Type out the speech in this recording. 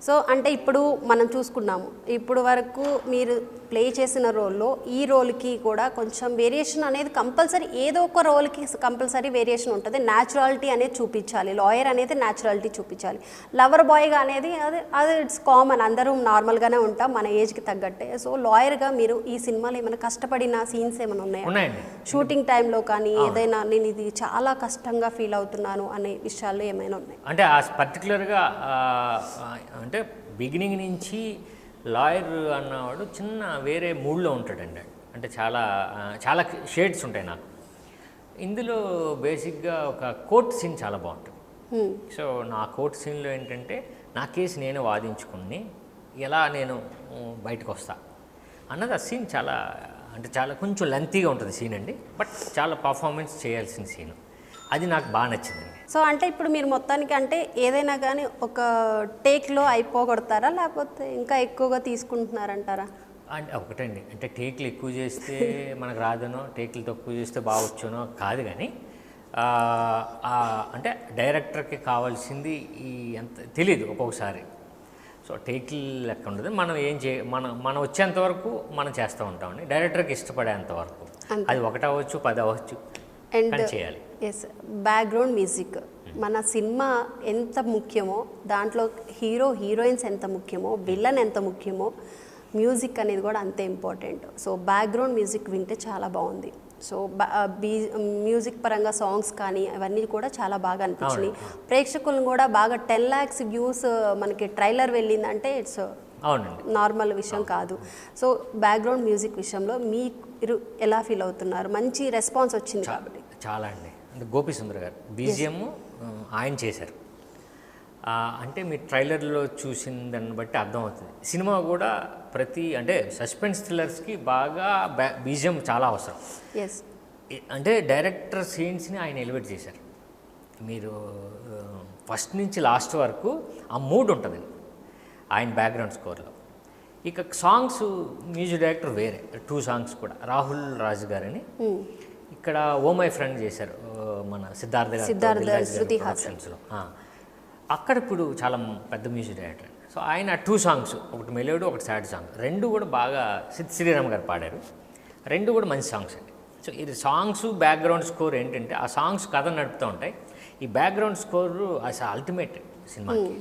So అంటే ఇప్పుడు మనం చూసుకున్నాము, ఇప్పుడు వరకు మీరు ప్లే చేసిన రోల్లో ఈ రోల్కి కూడా కొంచెం వేరియేషన్ అనేది కంపల్సరీ, ఏదో ఒక రోల్కి కంపల్సరీ వేరియేషన్ ఉంటుంది. న్యాచురాలిటీ అనేది చూపించాలి, లాయర్ అనేది న్యాచురాలిటీ చూపించాలి. లవర్ బాయ్గా అనేది అది ఇట్స్ కామన్, అందరూ నార్మల్గానే ఉంటాం మన ఏజ్కి తగ్గట్టే. సో లాయర్గా మీరు ఈ సినిమాలో ఏమైనా కష్టపడిన సీన్స్ ఏమైనా ఉన్నాయా? షూటింగ్ టైంలో కానీ ఏదైనా నేను ఇది చాలా కష్టంగా ఫీల్ అవుతున్నాను అనే విషయాలు ఏమైనా ఉన్నాయి? అంటే ఆ పర్టికులర్గా అంటే బిగినింగ్ నుంచి లాయర్ అన్నవాడు చిన్న వేరే మూడ్లో ఉంటాడండి. అంటే చాలా చాలా షేడ్స్ ఉంటాయి నాకు. ఇందులో బేసిక్గా ఒక కోర్ట్ సీన్ చాలా బాగుంటుంది. సో నా కోర్ట్ సీన్లో ఏంటంటే నా కేసు నేను వాదించుకుని ఎలా నేను బయటకు వస్తా అన్నది ఆ సీన్ చాలా, అంటే చాలా కొంచెం లెంతీగా ఉంటుంది సీన్ అండి. బట్ చాలా పర్ఫార్మెన్స్ చేయాల్సిన సీన్, అది నాకు బాగా నచ్చిందండి. సో అంటే ఇప్పుడు మీరు మొత్తానికి అంటే ఏదైనా కానీ ఒక టేక్లో అయిపోగొడతారా, లేకపోతే ఇంకా ఎక్కువగా తీసుకుంటున్నారంటారా? అంటే ఒకటండి, అంటే టేక్లు ఎక్కువ చేస్తే మనకు రాదనో, టేక్లు తక్కువ చేస్తే బాగొచ్చునో కాదు, కానీ అంటే డైరెక్టర్కి కావాల్సింది ఈ ఎంత తెలియదు ఒక్కొక్కసారి. సో టేక్లు లెక్క ఉండదు, మనం ఏం మనం వచ్చేంత వరకు మనం చేస్తూ ఉంటామండి. డైరెక్టర్కి ఇష్టపడేంత వరకు, అది 1 అవ్వచ్చు 10 అవ్వచ్చు, అండ్ చేయాలి. ఎస్, బ్యాక్గ్రౌండ్ మ్యూజిక్ మన సినిమా ఎంత ముఖ్యమో, దాంట్లో హీరో హీరోయిన్స్ ఎంత ముఖ్యమో, విలన్ ఎంత ముఖ్యమో, మ్యూజిక్ అనేది కూడా అంతే ఇంపార్టెంట్. సో బ్యాక్గ్రౌండ్ మ్యూజిక్ వింటే చాలా బాగుంది. సో మ్యూజిక్ పరంగా సాంగ్స్ కానీ అవన్నీ కూడా చాలా బాగా అనిపించినాయి. ప్రేక్షకులను కూడా బాగా 10 lakhs వ్యూస్ మనకి ట్రైలర్ వెళ్ళిందంటే ఇట్స్ నార్మల్ విషయం కాదు. సో బ్యాక్గ్రౌండ్ మ్యూజిక్ విషయంలో మీరు ఎలా ఫీల్ అవుతున్నారు? మంచి రెస్పాన్స్ వచ్చింది కాబట్టి. చాలా అండి, అంటే గోపి సుందర్ గారు బీజిఎం ఆయన చేశారు. అంటే మీరు ట్రైలర్లో చూసిన దాన్ని బట్టి అర్థమవుతుంది. సినిమా కూడా అంటే సస్పెన్స్ థ్రిల్లర్స్కి బాగా బీజిఎం చాలా అవసరం. అంటే డైరెక్టర్ సీన్స్ని ఆయన ఎలివేట్ చేశారు. మీరు ఫస్ట్ నుంచి లాస్ట్ వరకు ఆ మూడ్ ఉంటుందండి ఆయన బ్యాక్గ్రౌండ్ స్కోర్లో. ఇక సాంగ్స్ మ్యూజిక్ డైరెక్టర్ వేరే 2 songs కూడా రాహుల్ రాజు గారని ఇక్కడ ఓ మై ఫ్రెండ్ చేశారు మన సిద్ధార్థ ప్రొడక్షన్స్లో. అక్కడ ఇప్పుడు చాలా పెద్ద మ్యూజిక్ డైరెక్టర్. సో ఆయన 2 songs, ఒకటి మెలోడీ ఒకటి సాడ్ సాంగ్, 2 కూడా బాగా శ్రీరామ్ గారు పాడారు. 2 కూడా మంచి సాంగ్స్ అండి. సో ఇది సాంగ్స్ బ్యాక్గ్రౌండ్ స్కోర్ ఏంటంటే ఆ సాంగ్స్ కథ నడుపుతూ ఉంటాయి. ఈ బ్యాక్గ్రౌండ్ స్కోర్ అసలు అల్టిమేట్ సినిమాకి.